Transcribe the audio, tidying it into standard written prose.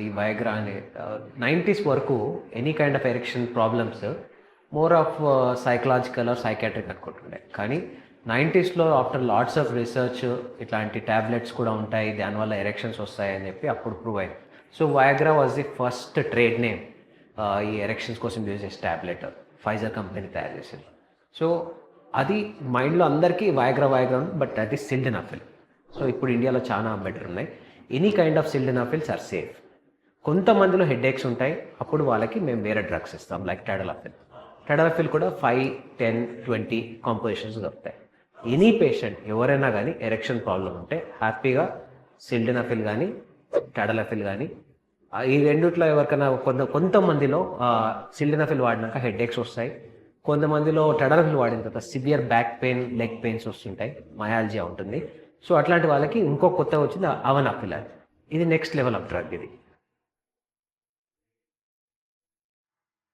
ఈ వయగ్రా అనే 90s వరకు any kind of erection problems more of psychological or psychiatric అనుకుంటుండే. కానీ 90sలో ఆఫ్టర్ లాట్స్ ఆఫ్ రీసెర్చ్ ఇట్లాంటి ట్యాబ్లెట్స్ కూడా ఉంటాయి, దానివల్ల ఎరెక్షన్స్ వస్తాయని చెప్పి అప్పుడు ప్రూవ్ అయింది. So Viagra was the first trade name ఈ ఎరెక్షన్స్ కోసం యూజ్ చేసే ట్యాబ్లెట్ ఫైజర్ కంపెనీ తయారు చేసింది. సో అది మైండ్లో అందరికీ వయాగ్రా ఉంది, బట్ అది సిల్డెనాఫిల్. సో ఇప్పుడు ఇండియాలో చాలా బెటర్ ఉన్నాయి. Any kind of sildenafils are safe. కొంతమందిలో హెడేక్స్ ఉంటాయి, అప్పుడు వాళ్ళకి మేము వేరే డ్రగ్స్ ఇస్తాం, లైక్ టెడలాఫిల్ కూడా 5, 10, 20 కాంపోజిషన్స్ దొరుకుతాయి. ఎనీ పేషెంట్ ఎవరైనా కానీ ఎరెక్షన్ ప్రాబ్లం ఉంటే హ్యాపీగా సిల్డెనాఫిల్ కానీ టెడలాఫిల్ కానీ ఈ రెండిట్లో ఎవరికైనా కొంతమందిలో సిల్డెనాఫిల్ వాడినాక హెడేక్స్ వస్తాయి, కొంతమందిలో టెడలాఫిల్ వాడిన తర్వాత severe back pain, leg pains వస్తుంటాయి, మయాలజియా ఉంటుంది. సో అట్లాంటి వాళ్ళకి ఇంకో కొత్తగా వచ్చింది అవనాఫిల్. ఇది నెక్స్ట్ లెవెల్ ఆఫ్ డ్రగ్ ఇది.